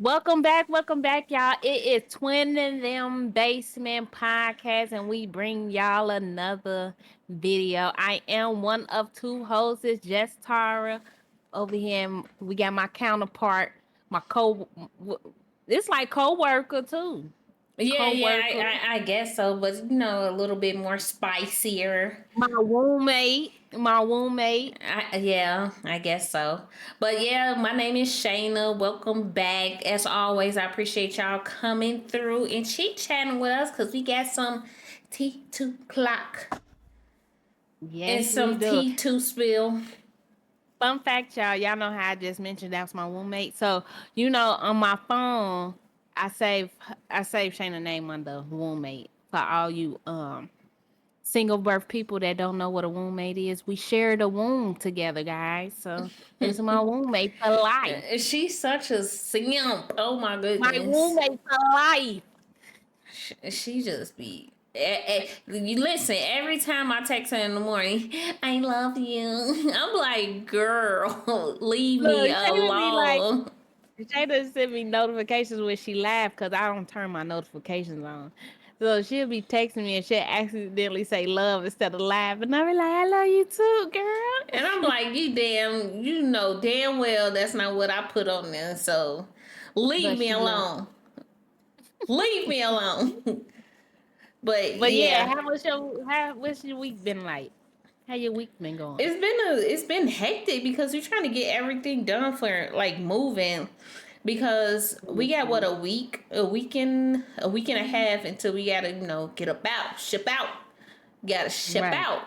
Welcome back, y'all. It is Twinnem Basement Podcast, and we bring y'all another video. I am one of two hosts, it's just Tara. Over here, we got my counterpart, my it's like co-worker too. Yeah, yeah, Co-worker, I guess so, but a little bit more spicier. my roommate. Yeah, I guess so. But yeah, my name is Shayna. Welcome back. As always, I appreciate y'all coming through and chit chatting with us because we got some T2 clock and Yes, we some do. T2 spill. Fun fact, y'all know how I just mentioned that's my roommate. So on my phone, I save I save Shayna name under roommate for all you single birth people that don't know what a roommate is. We share the womb together, guys. So it's my roommate for life. She's such a simp. Oh my My goodness. roommate for life. She just be. You listen. Every time I text her in the morning, I love you. I'm like, girl, leave me Look, Shayna be like, alone. Shayna send me notifications when she laugh because I don't turn my notifications on. So she'll be texting me and she'll accidentally say love instead of laugh. And I'll be like, I love you too, And I'm girl. like, you know damn well that's not what I put on there. So leave But me she loves. alone. Leave me alone. But But yeah, yeah, what's your week been like? How your week been going? it's been hectic because we're trying to get everything done for like moving because we got what, Mhm. a week and a half until we gotta get about ship out, gotta ship Right. out.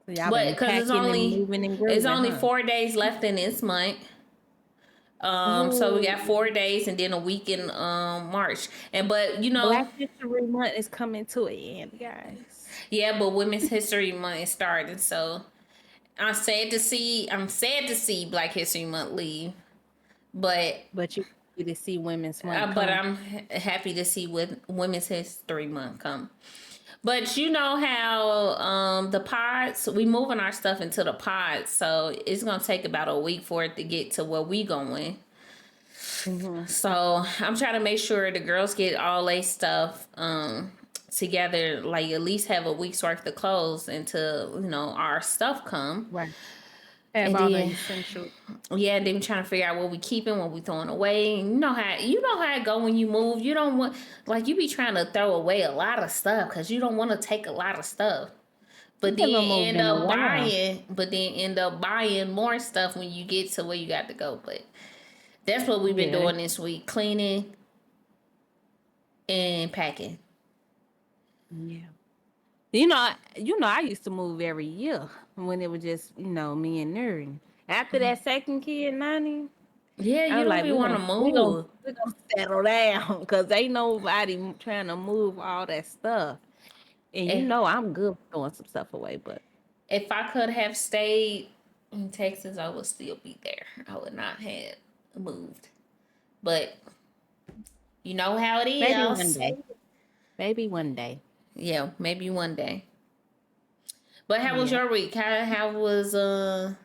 So y'all But been because it's packing and only moving and it's grooving, only huh? 4 days left in this month. So we got Ooh. 4 days and then a week in March. And but Black History Month is coming to an end, guys. yeah, but Women's History Month is starting, so I'm sad to see Black History Month leave, but But you happy to see Women's Month but come. I'm happy to see with Women's History Month come. But you know how the pods, we moving our stuff into the pods, so it's gonna take about a week for it to get to where we going. Hmm. So I'm trying to make sure the girls get all their stuff together, like at least have a week's worth of clothes until our stuff come. Right. Have And all the then essentials. yeah, then we trying to figure out what we keeping, what we throwing away. And you know how it go when you move. You don't want, like, you be trying to throw away a lot of stuff because you don't want to take a lot of stuff. You But then haven't moved in a while. end up buying more stuff when you get to where you got to go. But that's what we've been Yeah. doing this week: cleaning and packing. Yeah. I used to move every year when it was just, me and Nuri. After that second kid, 90, Yeah, I you was don't like, be we're want gonna to we gonna move. we gonna settle down because ain't nobody trying to move all that stuff. And If I'm good for throwing some stuff away, but if I could have stayed in Texas, I would still be there. I would not have moved. But you know how it maybe one is. day. Maybe one day. Yeah, maybe one day. But how was Yeah. your week? How was the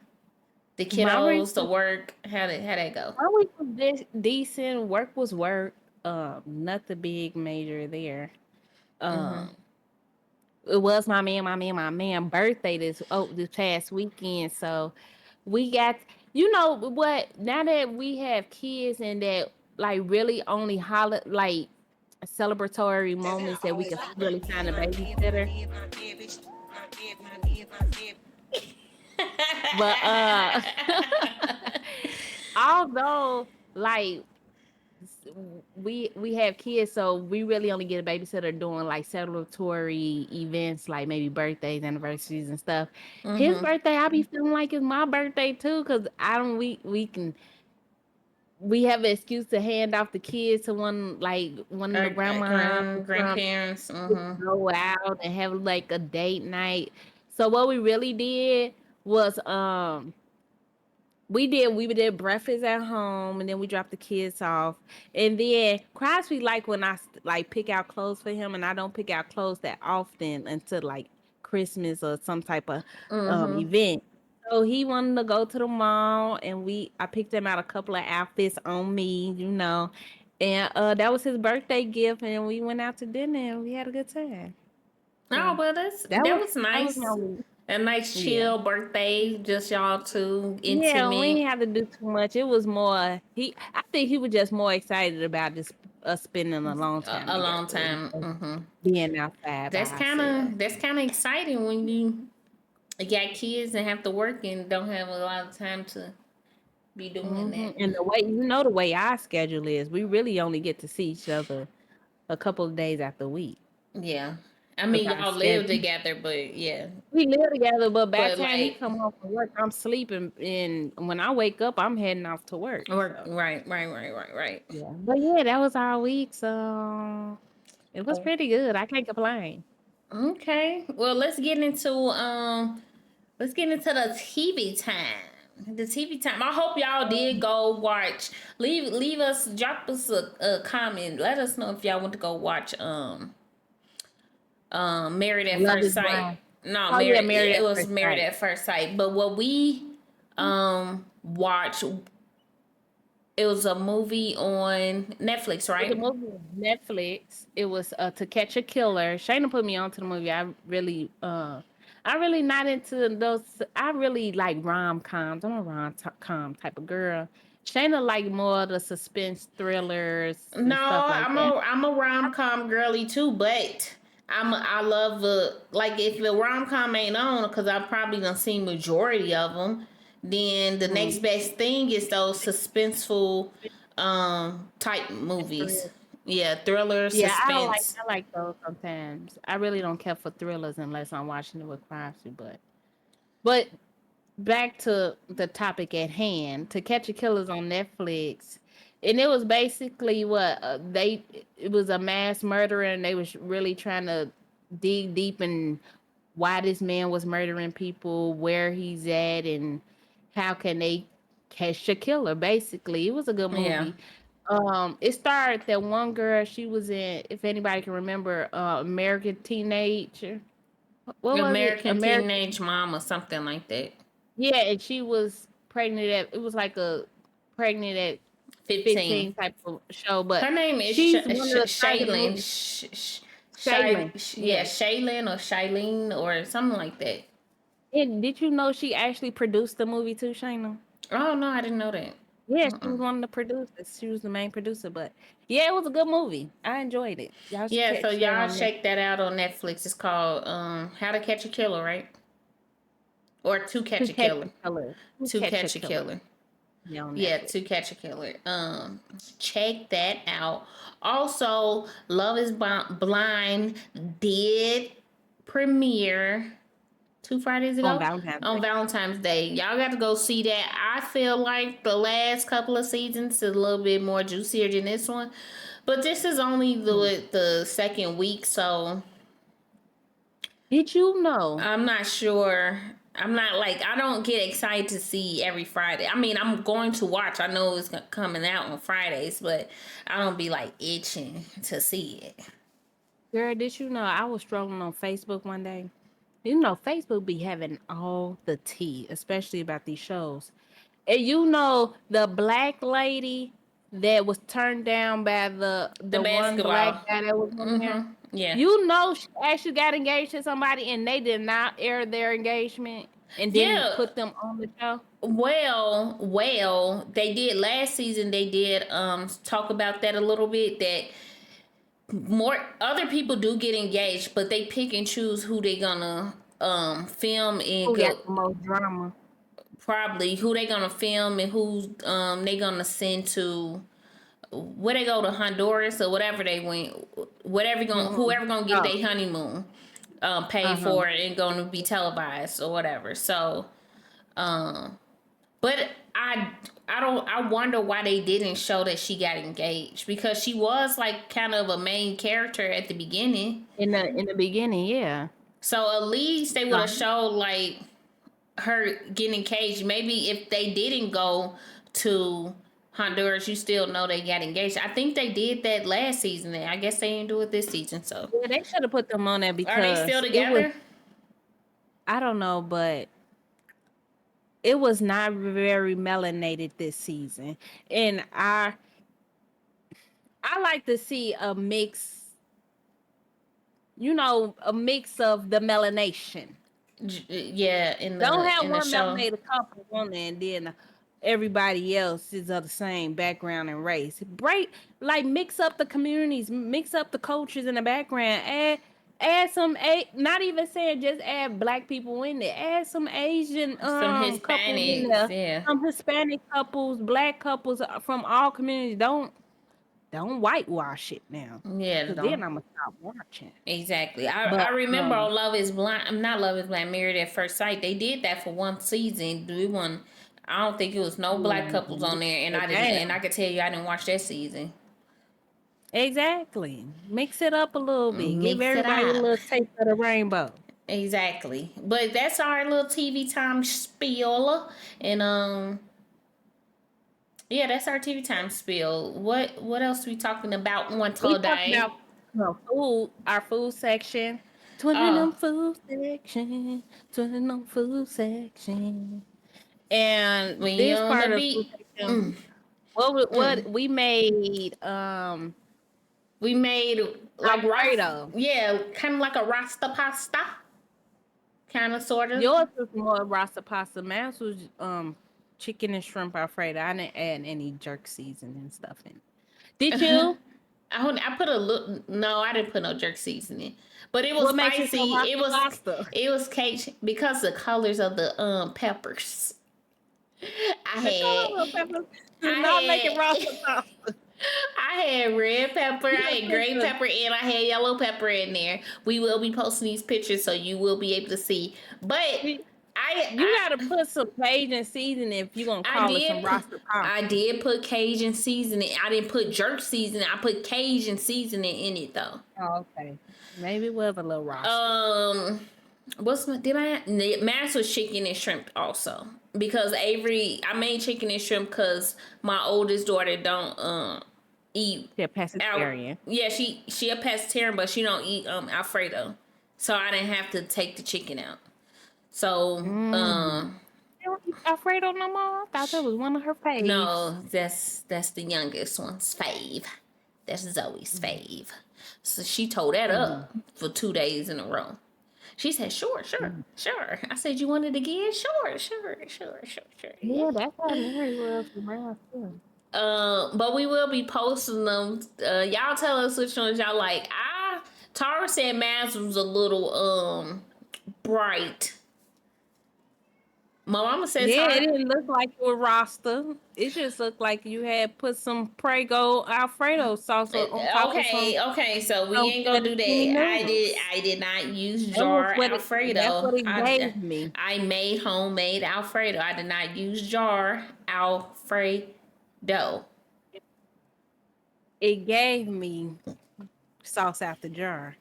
My week kiddos, the work? How that go? my week was decent. Work was work. Nothing big major there. Mm-hmm. Um it was my man birthday this past weekend. So we got, what, now that we have kids and that like really only like celebratory Tell me moments I that we always can like really my find a man, my man, my babysitter. man, my man, bitch, my man, my man, my man. But although like we have kids, so we really only get a babysitter doing like celebratory events, like maybe birthdays, anniversaries, and stuff. His Mm-hmm. birthday, I be feeling like it's my birthday too, cause I don't. We have an excuse to hand off the kids to one of the grandmas or something. Grandparents. To Mm-hmm. go out and have like a date night. So what we really did was we did breakfast at home, and then we dropped the kids off. And then Crosby like when like pick out clothes for him, and I don't pick out clothes that often until like Christmas or some type of Mm-hmm. event. So he wanted to go to the mall, and I picked him out a couple of outfits on me, and that was his birthday gift, and we went out to dinner and we had a good time. Oh, So well, that that was was that was my nice. week. A nice Yeah. chill birthday, just y'all two Yeah, we intimate. didn't have to do too much. It was more I think he was just more excited about just us spending a long time A long together and time. just being outside by ourselves. That's kind of exciting when you got kids and have to work and don't have a lot of time to be doing that. And the way our schedule is, we really only get to see each other a couple of days after a week Yeah, I with mean our y'all live schedule. together, but yeah, We live together, but by the but time he like come home from work, I'm sleeping, and when I wake up, I'm heading off to work. work. So Right. yeah, but yeah, that was our week. So it was Oh, pretty good. I can't complain. okay. Well, let's get into the TV time. The TV time. I hope y'all did go watch. Leave us, drop us a comment. Let us know if y'all want to go watch Married at Love First is Sight. blind. No, Oh yeah, Married married it at was first Married sight. at First Sight. But what we watched, it was a movie on Netflix, It was a right? movie on Netflix. It was To Catch a Killer. Shayna put me onto the movie. I really not into those. I really like rom coms. I'm a com type of girl. Shayna like more of the suspense thrillers No, and stuff like that. I'm a rom com girly too, but I love like if the rom com ain't on because I've probably done seen majority of them. Then the next Mm. best thing is those suspenseful type movies. Yeah, thriller, Yeah, I like suspense. I like those sometimes. I really don't care for thrillers unless I'm watching it with privacy, but back to the topic at hand. To Catch a Killer's on Netflix, and it was basically what it was a mass murderer, and they was really trying to dig deep in why this man was murdering people, where he's at, and how can they catch a killer. Basically, it was a good Yeah, movie. It starred that one girl. She was in, if anybody can remember, American Teenager. What was it? American American. Teenage Mom or something like that. Yeah, and she was pregnant at. It was like a pregnant at 15 15. type of show, but Her name is she's one of the target Shaylin. movie. Shaylin. Yeah, Yeah. Shaylin or Shailene or something like that. And did you know she actually produced the movie too, Shayna? Oh no, I didn't know that. Yeah, she was one of the producers. She was the main producer, but yeah, it was a good movie. I enjoyed it. Y'all should Yeah, so catch that y'all on check that out on Netflix. It's called How to Catch a Killer, right? Or To Catch To a Catch Killer. a Killer. To To Catch a Catch a Killer. Killer. Yeah, on Yeah, Netflix. To Catch a Killer. Check that out. Also, Love is Blind did premiere 2 Fridays On ago Valentine's on Day. Valentine's Day. Y'all got to go see that. I feel like the last couple of seasons is a little bit more juicier than this one, but this is only Hmm. the second week, so Did you know? I'm not sure. I'm not like I don't get excited to see every Friday. I mean, I'm going to watch. I know it's coming out on Fridays, but I don't be like itching to see it. Girl, did you know I was strolling on Facebook one day? Facebook be having all the tea, especially about these shows. And the black lady that was turned down by The the one black basketball. guy that was on there. Yeah. She actually got engaged to somebody, and they did not air their engagement and didn't Yeah. put them on the show. They did last season. They did talk about that a little bit. That more other people do get engaged, but they pick and choose who they gonna film and Who got go the most drama? probably who they gonna film and who they gonna send to where they go to Honduras or whatever they went, Mm-hmm. whoever gonna get Oh, their honeymoon paid uh-huh. for and gonna be televised or whatever. So, but I wonder why they didn't show that she got engaged because she was like kind of a main character at the beginning. In the beginning, yeah. So at least they would have Um, showed like her getting engaged. Maybe if they didn't go to Honduras, you still know they got engaged. I think they did that last season. I guess they didn't do it this season. So yeah, they should have put them on there are they still because it was. together? I don't know, but it was not very melanated this season, and I like to see a mix, a mix of the melanation. Yeah, in Don't have the one show. melanated couple on there, and then everybody else is of the same background and race. Break, like, mix up the communities, mix up the cultures in the background. Add some not even saying just add black people in there. Add some Asian Some couples in Hispanics, there. yeah. Some Hispanic couples, black couples from all communities. Don't whitewash it now, Yeah, cause then don't. I'm gonna stop watching. Exactly. But I remember on Love Is Blind. I'm not Love Is Blind. Married at First Sight. They did that for one season. We one. I don't think it was no black couples on there, and I didn't. And I damn. could tell you, I didn't watch that season. Exactly. Mix it up a little bit. Give Mix it everybody a up. little taste of the rainbow. Exactly. But that's our little TV time spiel, and yeah, that's our TV time spiel. What else we talking about on We talked today? about food, our food section. Oh, Twinnem food section. Twinnem food section. And when you this on part the of the food beat, section, what we made we made like Ras, Alfredo. yeah, kind of like a Rasta pasta, kind of sort of. Yours was more rasa pasta. Mine was chicken and shrimp Alfredo. I didn't add any jerk seasoning stuff in. Did you? I put a little. No, I didn't put no jerk seasoning, but it was What makes it so spicy. rasa pasta? It was Cajun because the colors of the peppers. I The had color of peppers do I not make it had rasa pasta. I had red pepper, You I gotta had put green pepper, and I had yellow pepper in there. We will be posting these pictures so you will be able to see. But you, I you gotta I put some Cajun seasoning if you gonna I call it some did put rasa pasta. I did put Cajun seasoning. I didn't put jerk seasoning. I put Cajun seasoning in it though. Oh, okay. Maybe it was a little rasta. Um, what's my did I? Mass was chicken and shrimp also because Avery. I made chicken and shrimp because my oldest daughter don't eat Yeah, out. pescatarian. Yeah, she a pescatarian, but she don't eat Alfredo, so I didn't have to take the chicken out. So Mm. You don't eat Alfredo no more? I thought that was one of her faves. no, that's the youngest one's fave. That's Zoe's fave. So she tore that Mm. up for 2 days in a row. She said, "Sure, sure, Mm. sure." I said, "You want it again? Sure, sure, sure, sure, sure." Yeah. Yeah, that's how Mary was for Miles too. But we will be posting them. Y'all tell us which ones y'all like. Tara said Maz was a little bright. My mama said Yeah, it Tara. didn't look like you were Rasta. It just looked like you had put some Prego Alfredo sauce on top of Okay, okay, so we some ain't gonna do fettuccine that. noodles. I did not use That was jar what it. That's Alfredo. what it gave me. I made homemade Alfredo. I did not use jar Alfredo. It gave me sauce out the jar.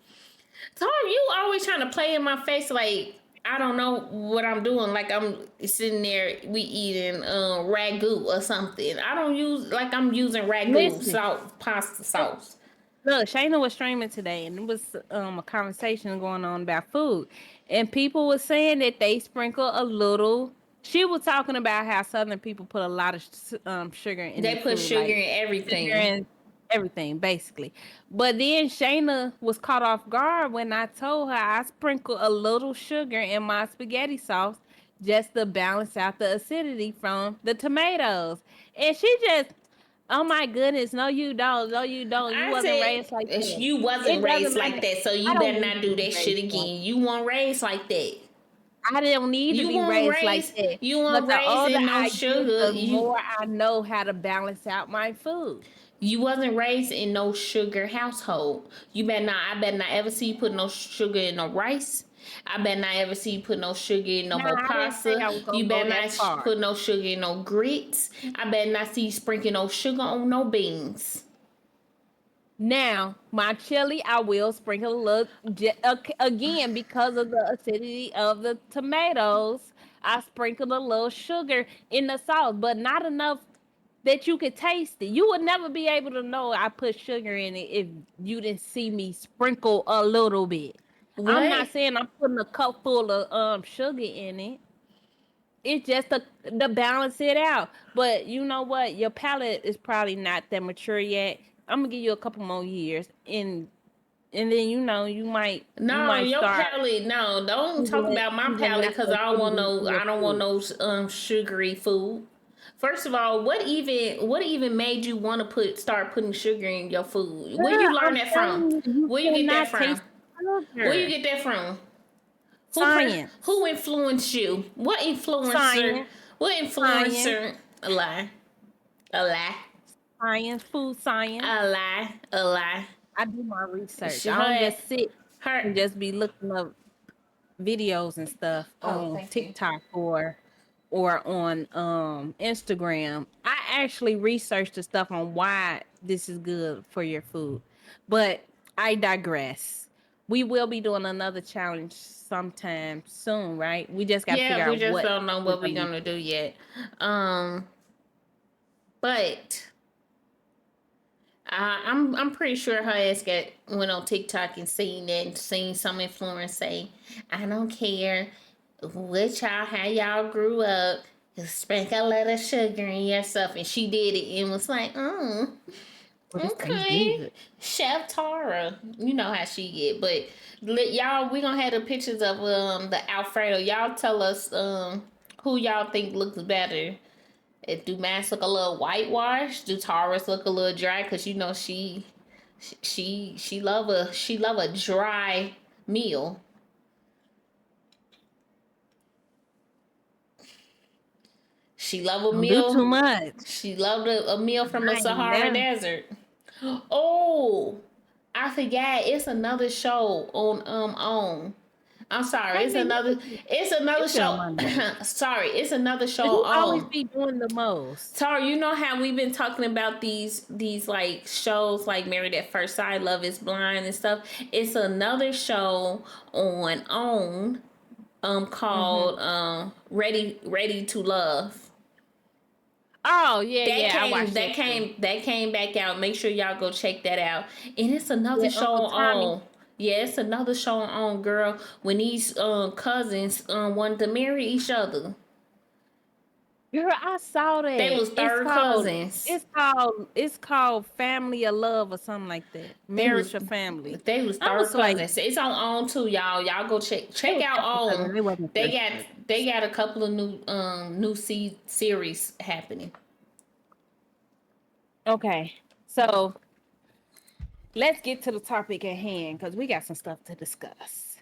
Tom, you always trying to play in my face like I don't know what I'm doing. Like I'm sitting there, we eating ragu or something. I don't use like I'm using ragu Listen, salt, pasta look, sauce. look, Shayna was streaming today, and it was a conversation going on about food, and people were saying that they sprinkle a little. She was talking about how Southern people put a lot of sugar in their They put food, sugar like in sugar everything. and everything, basically. But then Shayna was caught off guard when I told her I sprinkle a little sugar in my spaghetti sauce just to balance out the acidity from the tomatoes, and she just, oh my goodness, no you don't. No you don't. You I wasn't raised like said that. you wasn't It raised doesn't like matter. that, so I you don't better need not to do be that shit raised like again. You weren't raised like that. I don't need to You be weren't raised like raised. that. You weren't But the raised older in no I get, sugar. the You more I know how to balance out my food. You wasn't raised in no sugar household. You better not. I better not ever see you put no sugar in no rice. I better not ever see you put no sugar in no Nah, more I didn't say pasta. I was You gonna go better that not far. put no sugar in no grits. I better not see you sprinkle no sugar on no beans. Now, my chili, I will sprinkle a little again because of the acidity of the tomatoes. I sprinkle a little sugar in the sauce, but not enough that you could taste it. You would never be able to know I put sugar in it if you didn't see me sprinkle a little bit. I'm not What? saying I'm putting a cup full of sugar in it. it's just to balance it out. But you know what? Your palate is probably not that mature yet. I'm gonna give you a couple more years, and then you No, might your start palate. No, don't talk choosing about my choosing palate because natural ingredients in your I don't want food. no sugary food. First of all, what even made you want to start putting sugar in your food? Where you Girl, learn I'm that from? telling you, you Where you get that cannot from? taste Where you sugar. get that from? Who Science, influenced you? What influencer? science, What science, influencer? A lie. A lie. science, food A science. lie. A lie. I do my research. She I don't her just sit her. and just be looking up videos and stuff Oh, on thank you. TikTok or on Instagram. I actually researched the stuff on why this is good for your food. But I digress. We will be doing another challenge sometime soon, right? We just got to Yeah, figure we out just what don't know we're what we're gonna gonna do yet. Um, but I'm pretty sure her ass went on TikTok and seen that and seen some influencers say, "I don't care what y'all how y'all grew up, just sprinkle a little sugar in your stuff," and she did it and was like, "Oh, well, this tastes okay, good. Chef Tara." You know how she get, but y'all, we gonna have the pictures of the Alfredo. Y'all tell us who y'all think looks better. Do Max look a little whitewashed? Do Taurus look a little dry? Cause you know she love a dry meal. She love a Don't do too meal. much. She loved a meal from the I ain't Sahara never. Desert. Oh, I forgot. It's another show on. I'm sorry. Take me with you It's another if you don't show. mind me. Sorry, it's another show 'Cause you always on. be doing the most. Tara, you know how we've been talking about these like shows like Married at First Sight, Love is Blind and stuff. It's another show on Hmm. called Ready to Love. Oh yeah, That yeah. I came watched that that too. came that came back out. Make sure y'all go check that out. And it's another Yeah, show Uncle Tommy. on. Yeah, it's another show on, girl. When these cousins wanted to marry each other. Girl, I saw They that. was third cousins. It's called Family of Love or something like that. They was Marriage or Family. they was I third was like, cousins. It's on too, y'all. Y'all go they check were out second cousin. on. They wasn't first They cousins. got a couple of new series happening. Okay, so let's get to the topic at hand because we got some stuff to discuss.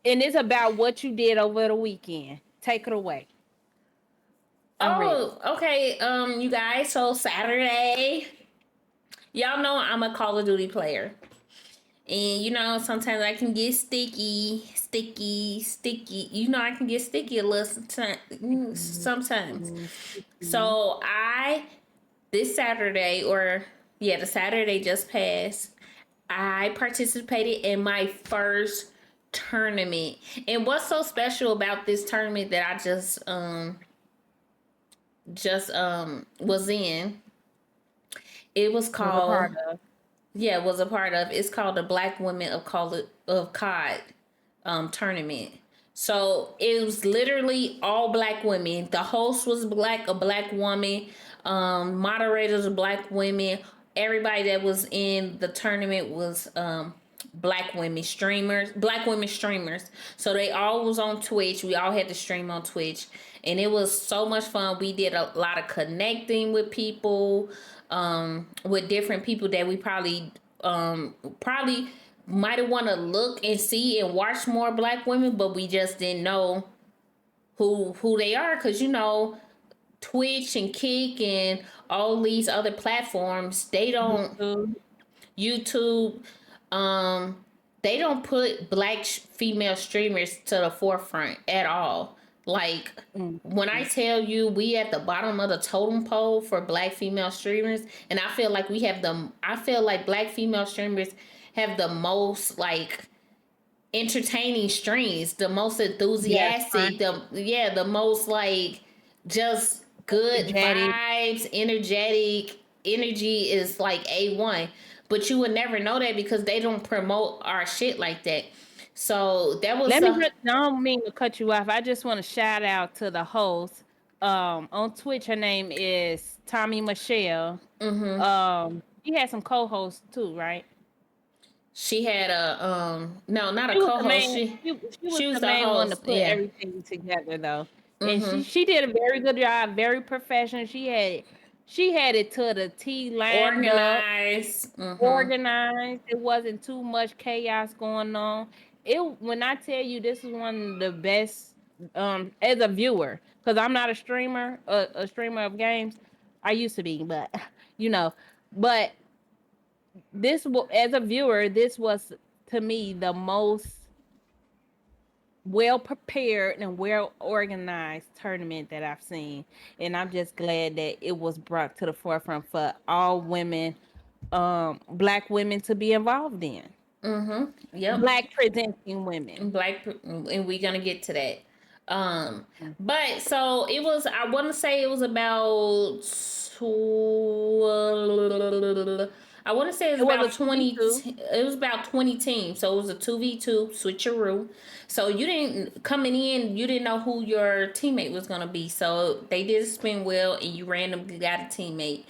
And it's about what you did over the weekend. Take it away. I'm ready. Oh, okay. You guys. So Saturday, y'all know I'm a Call of Duty player. And you know, sometimes I can get sticky. You know, I can get sticky a little sometimes. So I this Saturday, or yeah, the Saturday just passed, I participated in my first tournament. And what's so special about this tournament that I just was in? It was Was a called part of. yeah, was a part of. It's called the Black Women of COD tournament. So it was literally all black women. The host was black, a black woman. Moderators were black women. Everybody that was in the tournament was black women streamers. So they all was on Twitch. We all had to stream on Twitch, and it was so much fun. We did a lot of connecting with people, with different people that we probably might have want to look and see and watch more black women, but we just didn't know who they are, because you know Twitch and Kick and all these other platforms, they don't YouTube. YouTube, um, they don't put black female streamers to the forefront at all. Like Mm. when I tell you we at the bottom of the totem pole for black female streamers, and I feel like black female streamers have the most like entertaining streams, the most Yes, enthusiastic, fun. the most like just good Energetic. vibes, energetic energy is like A1. But you would never know that because they don't promote our shit like that. So that was Let me the. just, I don't mean to cut you off. I just want to shout out to the host. On Twitch, her name is Tommy Michelle. She had some co-hosts too, right? She had a no, not a She was the co-host. main. She was She was the the main one to host. put Yeah. everything together, though, and she did a very good job. Very professional. She had it to the T, lined up, Organized. organized. It wasn't too much chaos going on. It when I tell you this is one of the best as a viewer, because I'm not a streamer, a streamer of games. I used to be, but you know, but as a viewer, this was to me the most well prepared and well organized tournament that I've seen. And I'm just glad that it was brought to the forefront for all women, black women to be involved in. Yep. Black presenting women. And we're gonna get to that. But so it was. I want to say it was about. I want to say it was It was a about 2v2. 20. It was about 20 teams. So it was a 2v2 switcheroo. So you didn't coming in. You didn't know who your teammate was gonna be. So they did spin well, and you randomly got a teammate.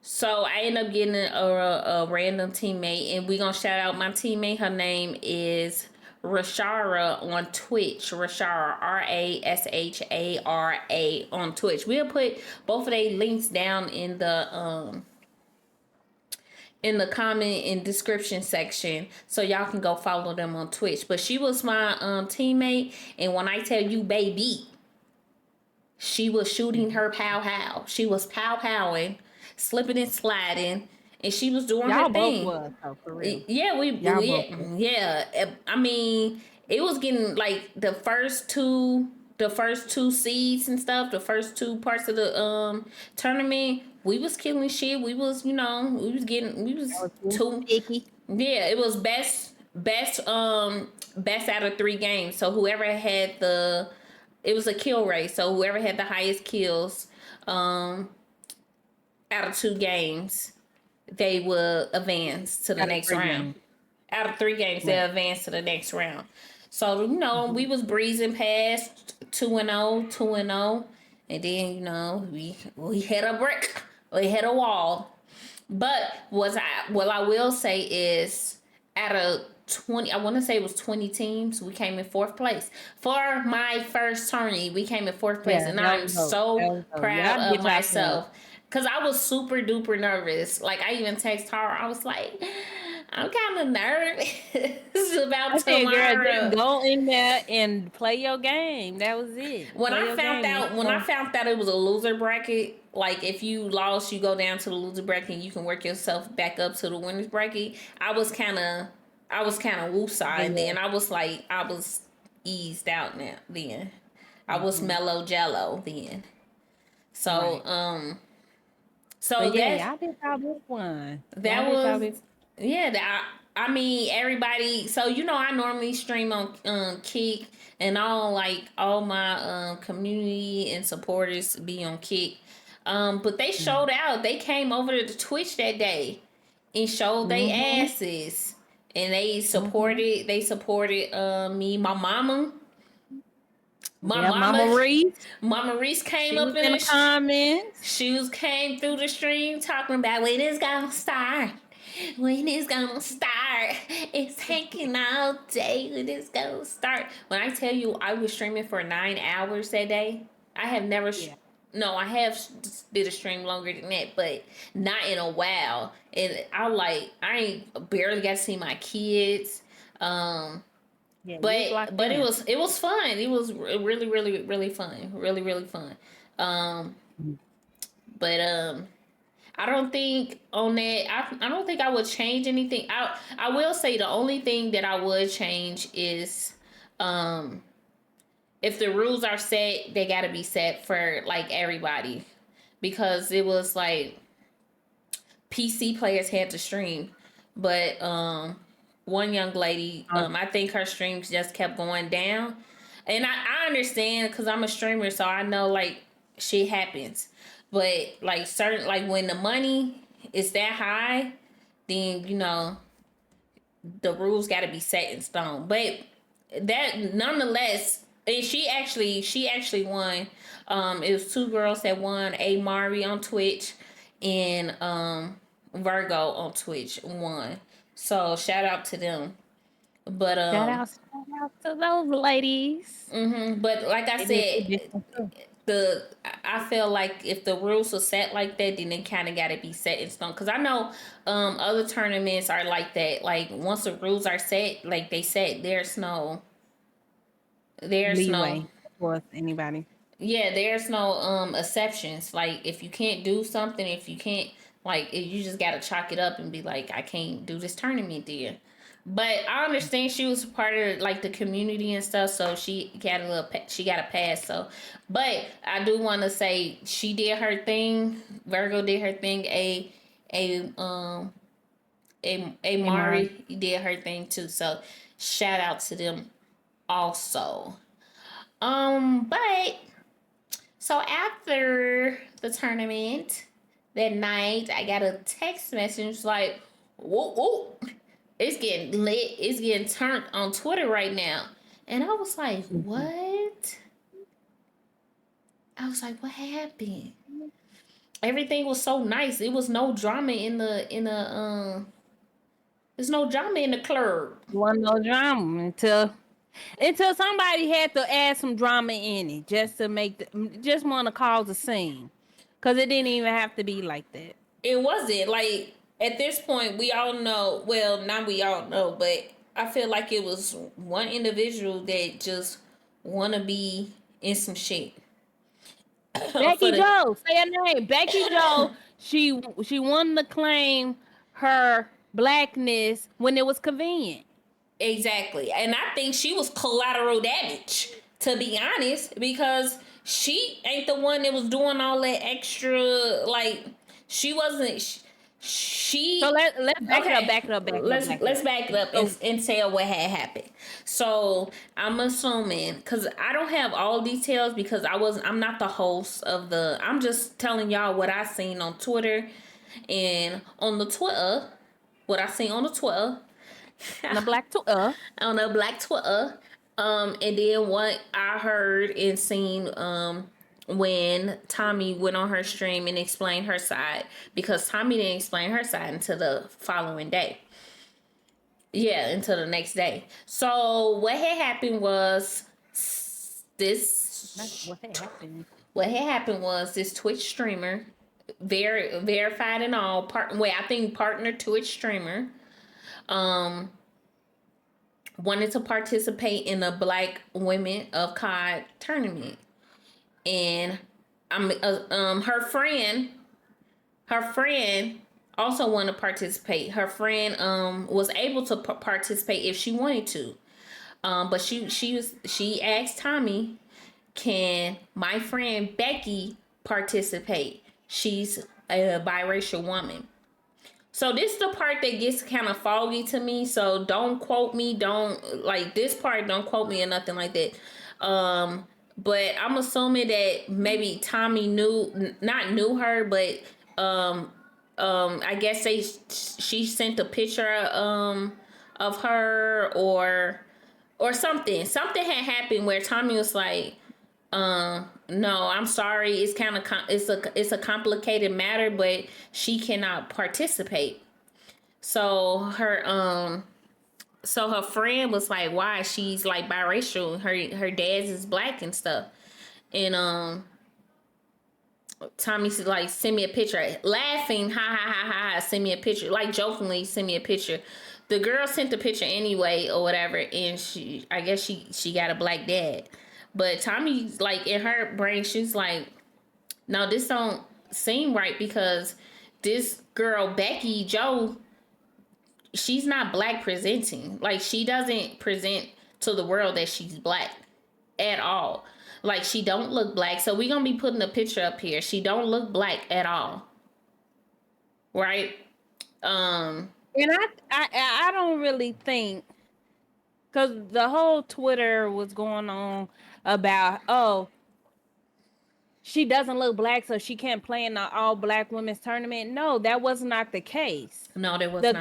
So I ended up getting a random teammate, and we gonna shout out my teammate. Her name is Rashara on Twitch. Rashara, Rashara on Twitch. We'll put both of their links down in the comment and description section, so y'all can go follow them on Twitch. But she was my teammate, and when I tell you, baby, she was shooting her pow how. She was pow powing, slipping and sliding, and she was doing her Y'all both thing. was, so for real. Yeah, Y'all both was. yeah. I mean, it was getting like the first two seeds and stuff, the first two parts of the tournament. We was killing shit. We was, we That was was getting two. sticky. Yeah, it was best out of 3 games. So whoever had it was a kill race. So whoever had the highest kills out of 2 games, they will advance to the Out of next 3 games. round. Out of 3 games, they Right. advance to the next round. So we Mhm. was breezing past 2-0, 2-0, and then we hit a brick, we hit a wall. But what I will say is, out of 20, I want to say it was 20 teams, we came in 4th place for my first tourney. We came in 4th place, Yeah, and that I'm was dope. That so was dope. proud Y'all of get y'all points. myself. Cause I was super duper nervous. Like I even text her. I was like, I'm kind of nervous about I said, girl, just tomorrow. go in there and play your game. That was it. When Play I your found game. And out when I found out it was a loser bracket, like if you lost, you go down to the loser bracket and you can work yourself back up to the winners bracket. I was kind of woosah, and yeah. then I was eased out now. Then I was Hmm. mellow jello then. So Right. so But yeah, that y'all did y'all big one. Y'all that did y'all was big. yeah. I mean, everybody. So I normally stream on Kick, and all my community and supporters be on Kick. But they showed out. They came over to Twitch that day and showed they Mm-hmm. asses, and they Mm-hmm. supported. They supported me, my mama. My Yeah, Mama mama, Reese. Mama Reese came She up was in in the. the comments. Shoes came through the stream talking about when it's gonna start. When it's gonna start. It's taking all day. When it's gonna start. When I tell you I was streaming for 9 hours that day, I have never. Yeah. No, I have did a stream longer than that, but not in a while. And I ain't barely got to see my kids. Um, Yeah, you was but locked but it in. was it was fun. It was really really really fun. Really really fun. Um, but I don't think on that. I don't think I would change anything. I will say the only thing that I would change is um if the rules are set, they got to be set for like everybody, because it was like PC players had to stream, but one young lady, Uh, I think her streams just kept going down, and I understand because I'm a streamer, so I know like shit happens, but like certain like when the money is that high, then the rules got to be set in stone. But that nonetheless, and she actually won. It was two girls that won. A Mari on Twitch and Virgo on Twitch won. So shout out to them. But Shout out to those ladies. but like I They did said, their business too. the I feel like if the rules are set like that, then they kind of got to be set in stone. Because I know other tournaments are like that. Like once the rules are set, like they said, there's no Leeway towards anybody. yeah, there's no exceptions. Like if you can't do something, if you can't like you just gotta chalk it up and be like, I can't do this tournament then. But I understand she was a part of like the community and stuff, so she got a pass. So, but I do want to say she did her thing. Virgo did her thing. A a Hey, Mari. Mari did her thing too. So shout out to them also. But so after the tournament that night, I got a text message like, "Whoa, whoa, it's getting lit. It's getting turned on Twitter right now." And I was like, Mhm. "What?" I was like, "What happened?" Everything was so nice. It was no drama there's no drama in the club. Wasn't no drama until somebody had to add some drama in it just to just want to cause a scene, cause it didn't even have to be like that. It wasn't like at this point we all know. Well, not we all know, but I feel like it was one individual that just wanna be in some shit for Becky the Joe, say her name. Becky Joe. She wanted to claim her blackness when it was convenient. exactly. And I think she was collateral damage, to be honest, because she ain't the one that was doing all that extra. Like she wasn't. So She let's back it up, okay. back it up, back it up, back it Let's up. back it up So and tell what had happened. So I'm assuming because I don't have all details because I'm not the host of the. I'm just telling y'all what I seen on Twitter and on the Twitter. What I seen on the Twitter. on the black to On a black Twitter. And then what I heard and seen when Tommy went on her stream and explained her side because Tommy didn't explain her side until the following day. Yeah, until the next day. So what had happened was That's this. what happened. What had happened was this Twitch streamer, very verified and all I think partner Twitch streamer, um, wanted to participate in a Black Women of COD tournament, and her friend also wanted to participate. Her friend was able to participate if she wanted to, but she asked Tommy, "Can my friend Becky participate? She's a biracial woman." So this is the part that gets kind of foggy to me. So don't quote me. Don't like this part. Don't quote me or nothing like that. But I'm assuming that maybe Tommy not knew her, but I guess she sent a picture of her or something. Something had happened where Tommy was like, no, I'm sorry. It's kind of it's a complicated matter, but she cannot participate. So her friend was like, why? She's like biracial. Her dad's is black and stuff. And Tommy said like, send me a picture, laughing, ha ha ha ha ha. Send me a picture, like jokingly, send me a picture. The girl sent the picture anyway or whatever, and I guess she got a black dad. But Tommy's like in her brain, she's like, no, this don't seem right because this girl Becky Joe, she's not black presenting. Like she doesn't present to the world that she's black at all. Like she don't look black. So we gonna be putting a picture up here. She don't look black at all, right? Um, And I don't really think, because the whole Twitter was going on about, oh, she doesn't look black, so she can't play in the all black women's tournament. No, that was not the case. No, there was The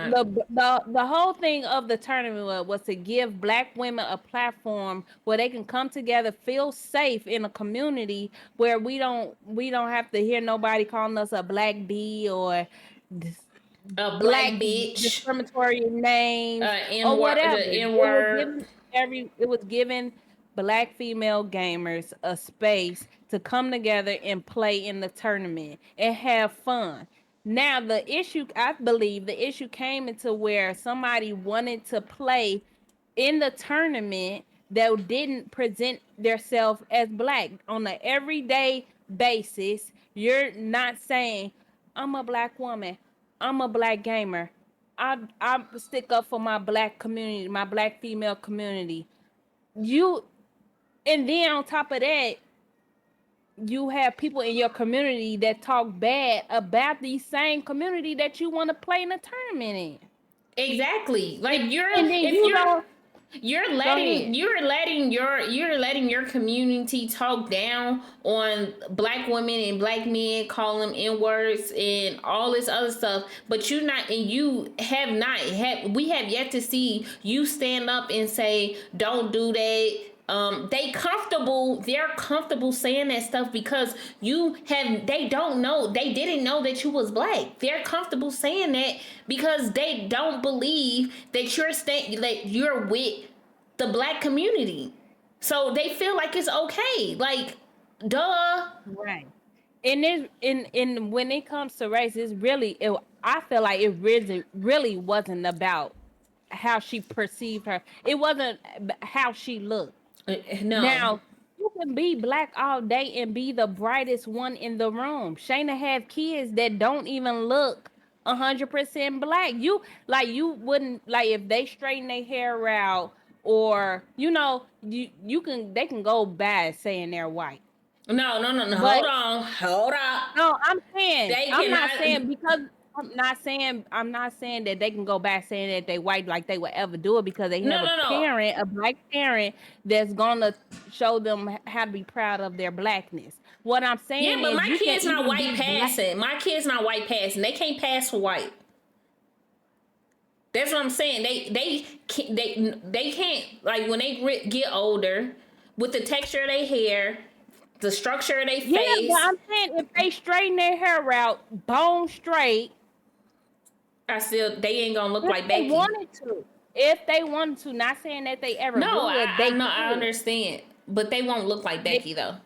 not. the whole thing of the tournament was to give black women a platform where they can come together, feel safe in a community where we don't have to hear nobody calling us a black bee or dis- A black black bitch, discriminatory names or N word, whatever. the N It was word. giving black female gamers a space to come together and play in the tournament and have fun. Now the issue came into where somebody wanted to play in the tournament that didn't present themselves as black on an everyday basis. You're not saying, I'm a black woman, I'm a black gamer. I stick up for my black community, my black female community. You and then on top of that, you have people in your community that talk bad about the same community that you want to play in a tournament in. Exactly. Like And then if you don't you're go ahead. you're letting your community talk down on black women and black men, call them n words and all this other stuff, but you not and you have not have we have yet to see you stand up and say don't do that. They're comfortable saying that stuff because they don't know, they didn't know that you was black. They're comfortable saying that because they don't believe that you're with the black community, so they feel like it's okay, like, duh. Right. And it in when it comes to race, I feel like it really wasn't about how she perceived her. It wasn't how she looked. No. Now, you can be black all day and be the brightest one in the room. Shayna have kids that don't even look 100% black. You wouldn't like if they straighten their hair out or they can go bad saying they're white. No, But hold on. no, I'm saying They I'm not cannot. saying because I'm not saying that they can go back saying that they white like they would ever do it because they have No. a black parent that's gonna show them how to be proud of their blackness. What I'm Yeah, saying but is my you can kid's not even white be black. passing. My kid's not white passing. They can't pass for white. That's what I'm saying. They can't, like, when they get older, with the texture of their hair, the structure of their Yeah, but face. I'm saying if they straighten their hair out, bone straight, They ain't gonna look if like they Becky. wanted to, if they wanted to, not saying that they ever No, would, I they know, I could. understand, but they won't look like They Becky though.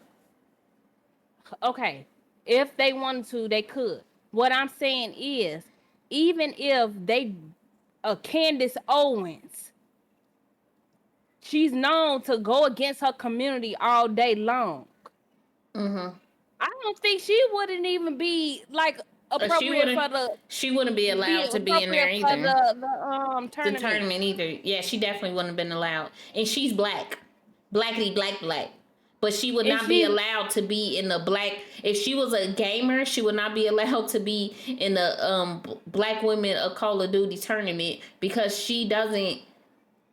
Okay, if they wanted to, they could. What I'm saying is, even if they, Candace Owens, she's known to go against her community all day long. Mm-hmm. I don't think she wouldn't even be like She appropriate wouldn't. for the She wouldn't be be allowed to be in there appropriate for either. the The tournament. tournament either. Yeah, she definitely wouldn't have been allowed. And she's black, blackity black. But she would And not be she's allowed to be in the black. If she was a gamer, she would not be allowed to be in the Black Women of Call of Duty tournament because she doesn't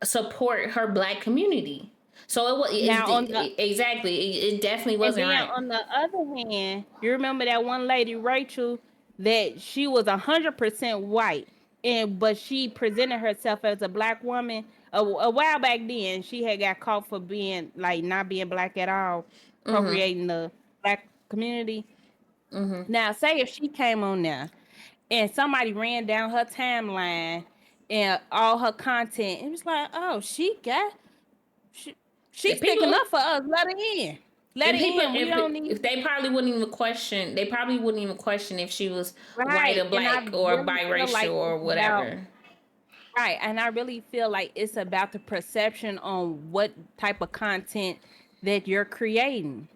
support her black community. So now on the exactly. It definitely And wasn't then right. on the other hand, you remember that one lady, Rachel, that she was 100% white, but she presented herself as a black woman a while back. Then she had got caught for being like not being black at all, Mm-hmm. appropriating the black community. Mm-hmm. Now, say if she came on there and somebody ran down her timeline and all her content, it was like, oh, she, she's And sticking people up for us. Let her in. Let and her people, in. We don't if need. they probably wouldn't even question. They probably wouldn't even question if she was white Right. or And I black or really feel biracial like or it's about whatever. right. And I really feel like it's about the perception on what type of content that you're creating.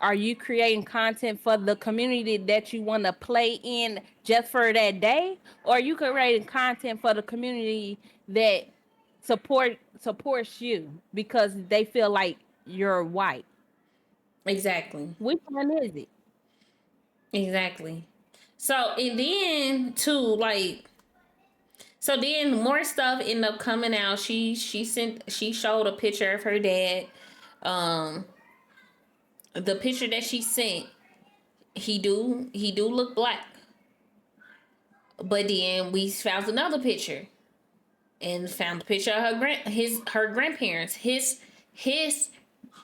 Are you creating content for the community that you want to play in just for that day? Or are you creating content for the community that supports you because they feel like you're white? Exactly. Which one is it? Exactly. So and then too, like, so then more stuff ended up coming out. She showed a picture of her dad. Um the picture that she sent, he do look black. But then we found another picture and found a picture of her grandparents, his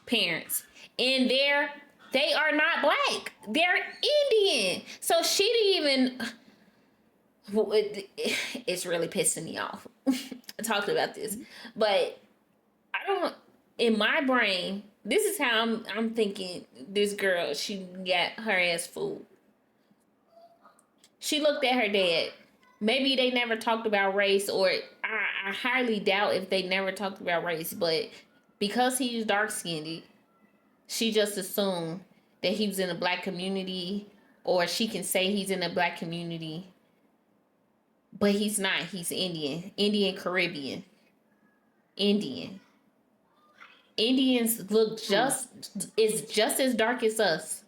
parents, and they are not black. They're Indian. So she didn't even. It's really pissing me off talking about this, but I don't. In my brain, this is how I'm thinking. This girl, she got her ass fooled. She looked at her dad. Maybe they never talked about race, or I highly doubt if they never talked about race, but because he's dark skinned, she just assumed that he was in a black community, or she can say he's in a black community, but he's not. He's Indian Caribbean. Indian. Indians look just as dark as us.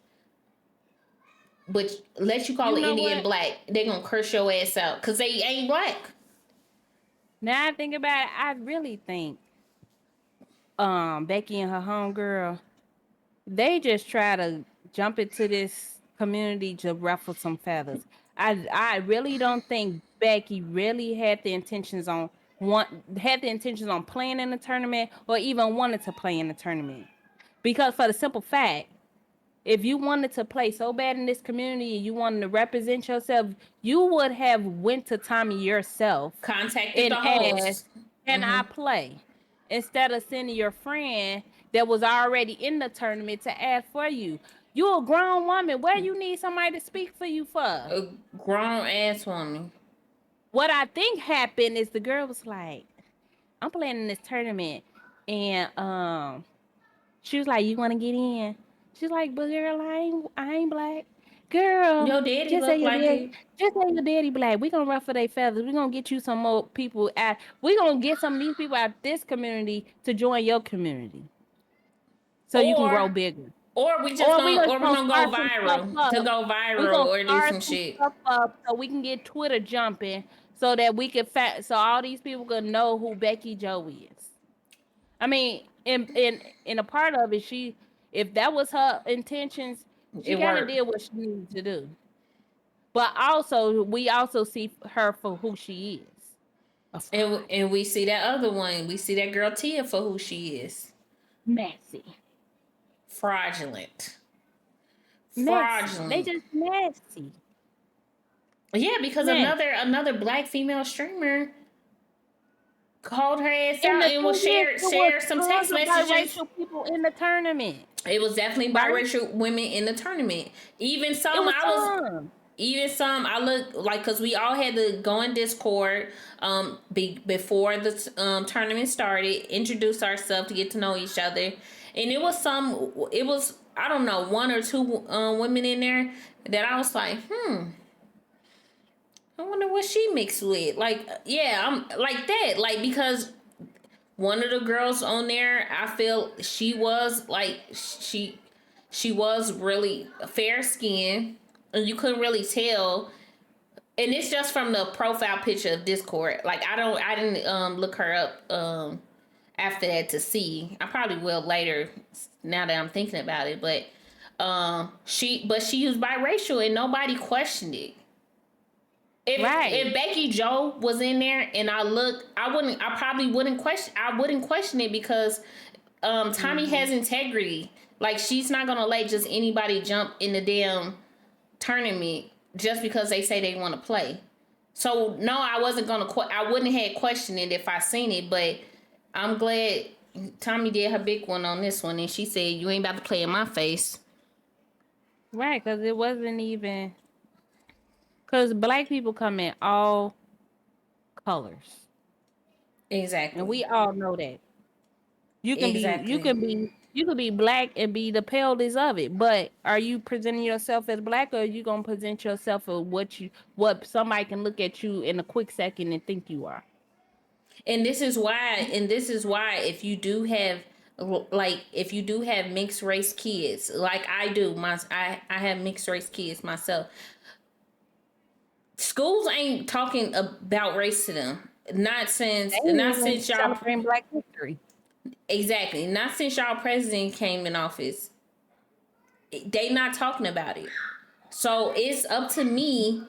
But let you call You an know Indian what? black, they gonna curse your ass out because they ain't black. Now I think about it, I really think Becky and her homegirl, they just try to jump into this community to ruffle some feathers. I really don't think Becky really had the intentions on playing in the tournament or even wanted to play in the tournament. Because for the simple fact, if you wanted to play so bad in this community and you wanted to represent yourself, you would have went to Tommy yourself Contacted and the asked, host. "Can I play?" Instead of sending your friend that was already in the tournament to ask for you. You a grown woman. Where you need somebody to speak for you for? A grown ass woman. What I think happened is the girl was like, "I'm playing in this tournament," and she was like, "You want to get in?" She's like, "But girl, I ain't black." Girl, Your daddy just say look your like daddy, you. just say your daddy black. We gonna ruffle their feathers. We gonna get you some more people out. We gonna get some of these people out this community to join your community, so you can grow Or bigger. we just Or we gonna just gonna go start some stuff viral to up. go We viral gonna or do start some some shit. stuff up so we can get Twitter jumping, so that we can so all these people can know who Becky Joe is. I mean, in a part of it, if that was her intentions, she It kind of worked. did what she needed to do. But also, we also see her for who she is, a fraud, And we see that other one. We see that girl Tia for who she is. messy, Fraudulent. messy. They Fraudulent. just messy, Yeah, because messy. another black female streamer called her ass And out the and was thing is, it was shared some tons text of messages. biracial people in the tournament, It was definitely right? biracial women in the tournament. Even It some was I was some. even some I look like because we all had to go in Discord before the tournament started, introduce ourselves to get to know each other, and it was I don't know, one or two women in there that I was like, I wonder what she mixed with. Like, yeah, I'm like that. Like, because one of the girls on there, I feel she was really fair skinned, and you couldn't really tell. And it's just from the profile picture of Discord. Like, I didn't look her up after that to see. I probably will later now that I'm thinking about it. But she was biracial and nobody questioned it. If Right. Becky Joe was in there and I probably wouldn't question it because Tommy Hmm. has integrity. Like, she's not gonna let just anybody jump in the damn tournament just because they say they want to play. So no, I wouldn't have questioned it if I seen it, but I'm glad Tommy did her big one on this one and she said, "You ain't about to play in my face." Right, because it wasn't even because black people come in all colors, and Exactly. we all know that. Exactly. You can be black and be the palest of it. But are you presenting yourself as black, or are you gonna present yourself as what somebody can look at you in a quick second and think you are? And this is why if you do have if you do have mixed race kids like I do, I have mixed race kids myself, schools ain't talking about race to them. not They since ain't not even since y'all celebrating Black History. exactly, not since y'all president came in office. they not talking about it. So it's up to me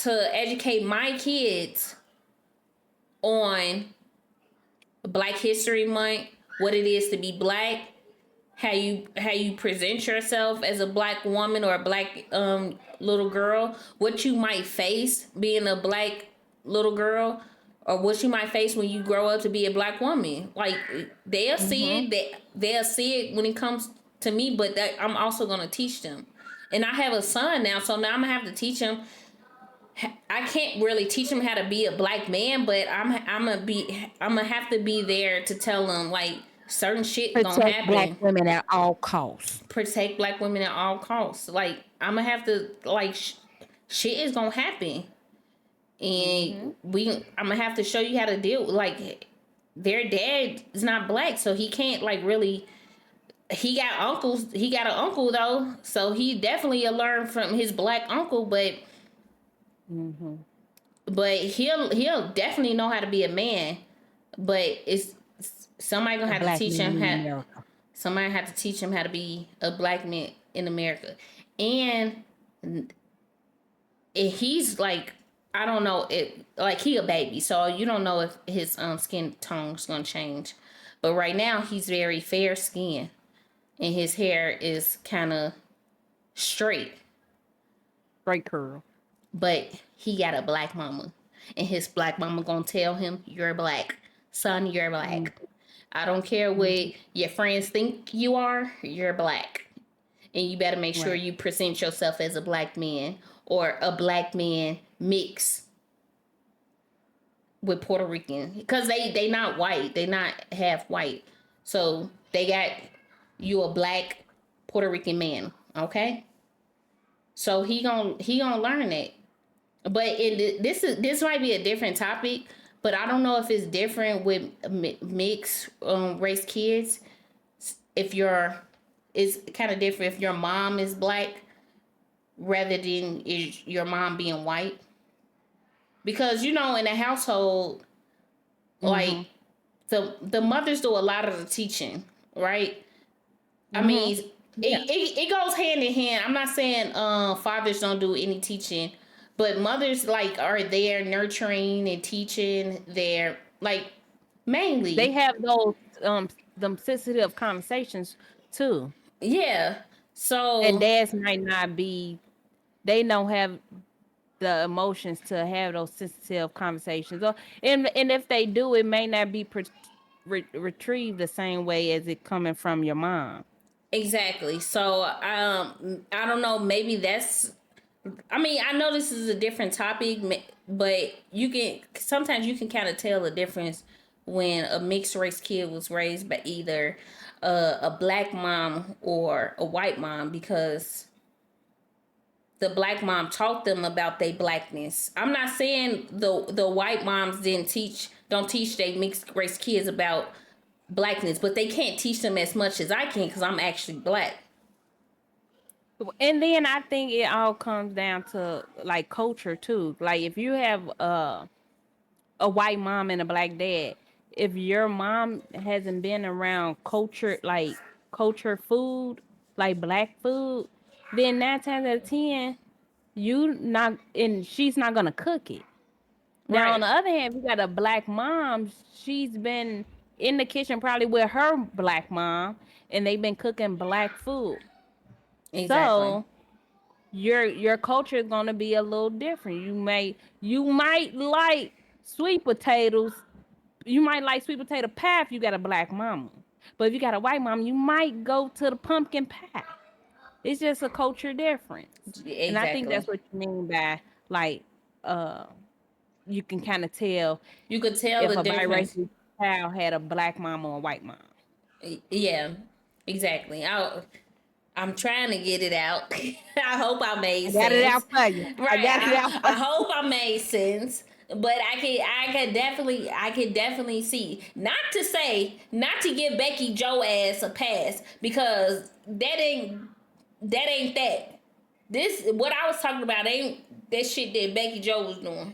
to educate my kids on Black History Month, what it is to be black, how you present yourself as a black woman or a black little girl, what you might face being a black little girl, or what you might face when you grow up to be a black woman. Like they'll see Mm-hmm. it, they'll see it when it comes to me, but I'm also gonna teach them. And I have a son now, so now I'm gonna have to teach him. I can't really teach him how to be a black man, but I'm gonna have to be there to tell him like certain shit gonna Protect black happen. women at all costs. Protect black women at all costs. Like I'm gonna have to like shit is gonna happen, and Mm-hmm. I'm gonna have to show you how to deal. Like their dad is not black, so he can't like really. He got uncles. He got an uncle though, so he definitely learn from his black uncle, Mm-hmm. but he'll definitely know how to be a man. But it's somebody gonna A have to black teach man him in how. America. Somebody have to teach him how to be a black man in America, and he's like, I don't know, it like he a baby, so you don't know if his skin tone's gonna change. But right now he's very fair skinned and his hair is kind of straight, Straight curl. but he got a black mama, and his black mama gonna tell him, "You're black, son. You're black. I don't care what Mm-hmm. your friends think you are. You're black, and you better make sure Right. you present yourself as a black man or a black man mix with Puerto Rican, because they not white. They not half white. So they got you a black Puerto Rican man, okay? So he gonna learn it. But this might be a different topic, but I don't know if it's different with mixed race kids. If you're, it's kind of different if your mom is black rather than is your mom being white, because in a household, Mm-hmm. like the mothers do a lot of the teaching, right? I Mm-hmm. mean, Yeah. it goes hand in hand. I'm not saying fathers don't do any teaching, but mothers like are there nurturing and teaching their like They mainly. have those them sensitive conversations too. Yeah. And So dads might not be, they don't have the emotions to have those sensitive conversations. Or and if they do, it may not be retrieved the same way as it coming from your mom. exactly. So I don't know, maybe that's, I mean, I know this is a different topic, but sometimes you can kind of tell the difference when a mixed race kid was raised by either a black mom or a white mom, because the black mom taught them about their blackness. I'm not saying the white moms don't teach their mixed race kids about blackness, but they can't teach them as much as I can because I'm actually black. And then I think it all comes down to like culture too. Like if you have a white mom and a black dad, if your mom hasn't been around culture, like culture food, like black food, then 9 times out of 10, you not and she's not gonna cook it. Now on Right. the other hand, if you got a black mom, she's been in the kitchen probably with her black mom, and they've been cooking black food. Exactly. So your culture is gonna be a little different. You might like sweet potatoes. You might like sweet potato pie if you got a black mama. But if you got a white mom, you might go to the pumpkin pie. It's just a culture difference. And I think Exactly. that's what you mean by like uh you can kind of tell You could tell if the a difference. biracial child had a black mom or a white mom. Yeah, exactly. I'm trying to get it out. I hope I made I got it sense. out for you. I Right. got it out for I hope I made sense. But I could definitely see. Not to give Becky Joe ass a pass, because that ain't that. This what I was talking about ain't that shit that Becky Joe was doing.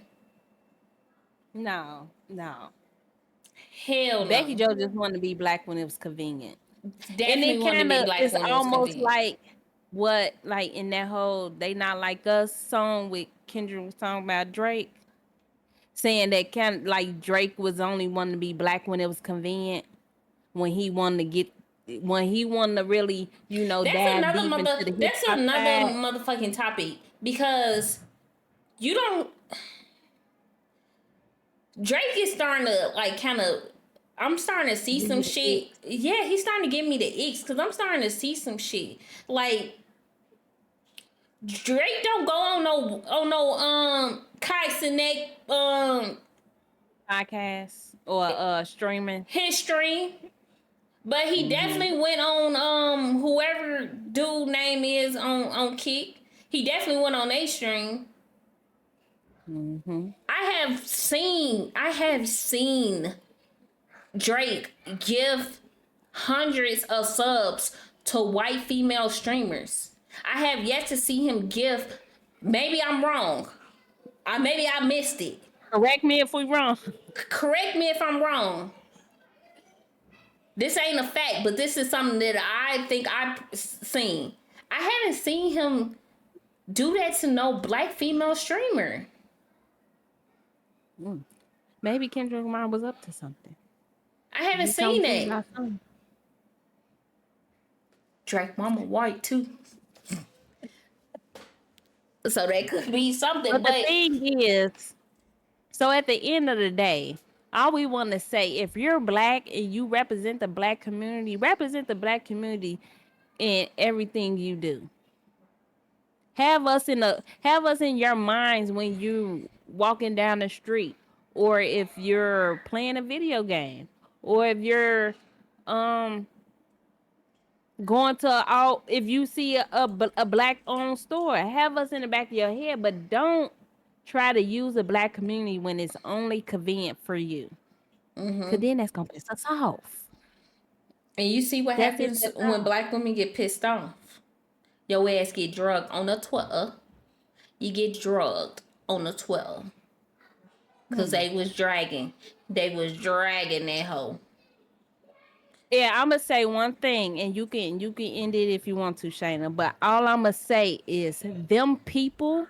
no, no. Hell Becky no. Joe just wanted to be black when it was convenient. And Definitely it wanted to kind be of black is when it was almost convenient. what like in that whole "They Not Like Us" song with Kendrick was talking about Drake, saying that kind of like Drake was only wanting to be black when it was convenient, when he wanted to get, when he wanted to really, dive deep into the hip That's hop another side. motherfucking topic because you don't. Drake is starting to like kind of. I'm starting to see Give some you the shit. Yeah, he's starting to give me the icks because I'm starting to see some shit. Like Drake don't go on no Kai Sinek podcast or streaming. his stream. But he Hmm. definitely went on whoever dude name is on Kick. He definitely went on a stream. Hmm. I have seen Drake give hundreds of subs to white female streamers. I have yet to see him give. Maybe I'm wrong. Maybe I missed it. Correct me if we wrong. Correct me if I'm wrong. This ain't a fact, but this is something that I think I've seen. I haven't seen him do that to no black female streamer. Maybe Kendrick Lamar was up to something. I haven't He come seen through that. by something. Drake mama white too. So that could be something, But the but thing is, so at the end of the day, all we want to say, if you're black and you represent the black community in everything you do. Have us in your minds when you walking down the street, or if you're playing a video game, or if you're um going to all, if you see a black owned store, have us in the back of your head, but don't try to use the black community when it's only convenient for you, because then that's gonna piss us off. and you see what That's it, happens that's when all. black women get pissed off. Your ass get drugged on the 12. You get drugged on the 12. Cause Hmm. they was dragging that hoe. Yeah, I'm gonna say one thing, and you can end it if you want to, Shayna. But all I'm gonna say is them people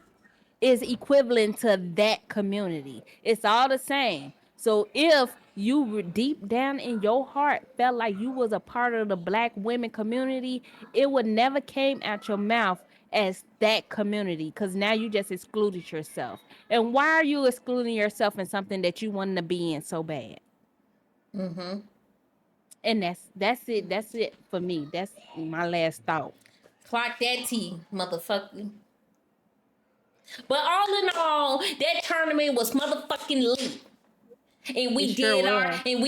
is equivalent to that community. It's all the same. So if you were deep down in your heart felt like you was a part of the black women community, it would never came out your mouth as that community, because now you just excluded yourself. And why are you excluding yourself in something that you wanted to be in so bad? And that's it. That's it for me. That's my last thought. Clock that T, motherfucker. But all in all, that tournament was motherfucking lit. And It we sure did our was. thing.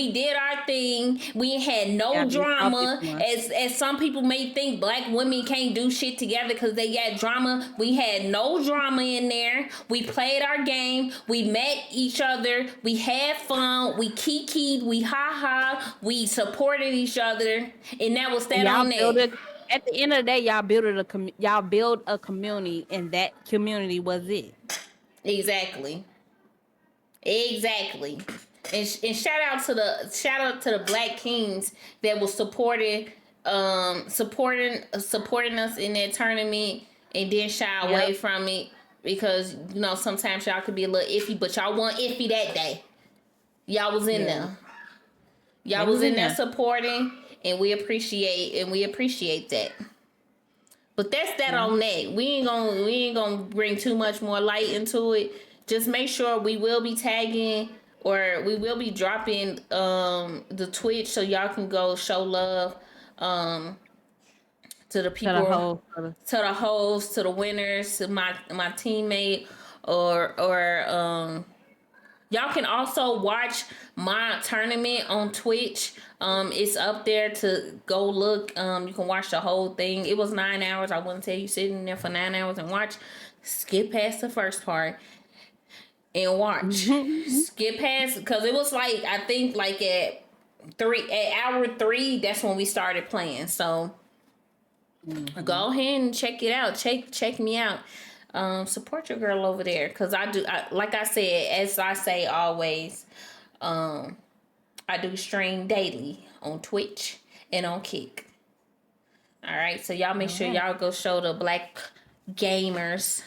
We had Yeah, no they fought this drama. one. As some people may think black women can't do shit together because they got drama. We had no drama in there. We played our game. We met each other. We had fun. We kikied. We ha ha. We supported each other. And that was that Y'all on build that. it. At the end of the day, y'all build a community, and that community was it. Exactly. Exactly. And shout out to the Black Kings that was supporting us in that tournament and then shy away Yep. from it because sometimes y'all could be a little iffy, but y'all weren't iffy that day. Y'all was in Yeah. there. They Y'all was was in in there there. supporting and we appreciate that. But that's that Yeah. on that. We ain't gonna bring too much more light into it. Just make sure we will be tagging or we will be dropping the Twitch so y'all can go show love um to the To the people, whole. to the hosts, to the winners, to my teammate or y'all can also watch my tournament on Twitch. It's up there to go look. You can watch the whole thing. It was 9 hours. I wouldn't tell you sitting there for 9 hours and watch. Skip past the first part and watch. Skip past because it was like I think like at hour 3. That's when we started playing. So Hmm. go ahead and check it out. Check me out. Support your girl over there because like I said, as I say always, I do stream daily on Twitch and on Kick. All right, so y'all make All sure right. y'all go show the black gamers,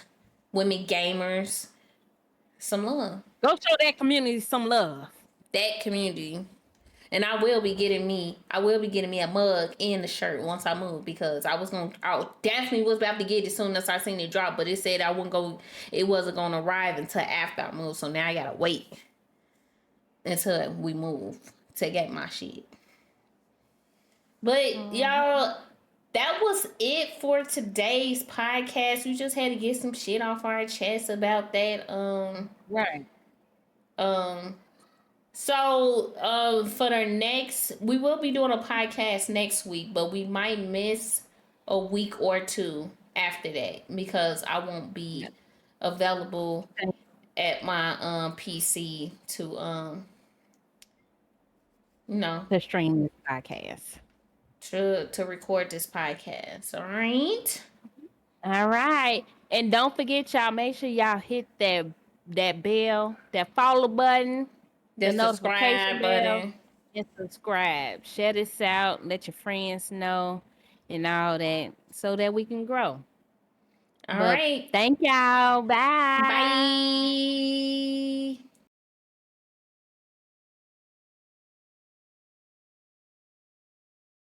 women gamers, some love. Go show that community some love. That community. And I will be getting me a mug and a shirt once I move, because I definitely was about to get it as soon as I seen it drop, but it said it wasn't gonna arrive until after I moved, so now I gotta wait until we move to get my shit. But y'all, that was it for today's podcast. We just had to get some shit off our chest about that. Right. Um, So, for the next, we will be doing a podcast next week, but we might miss a week or two after that because I won't be available at my PC to you know To stream this podcast. to record this podcast. All right. All right. And don't forget, y'all, make sure y'all hit that bell, that follow button, the The notification subscribe bell, button. and subscribe. Share this out, let your friends know, and all that, so that we can grow. All But right. thank y'all. Bye. Bye.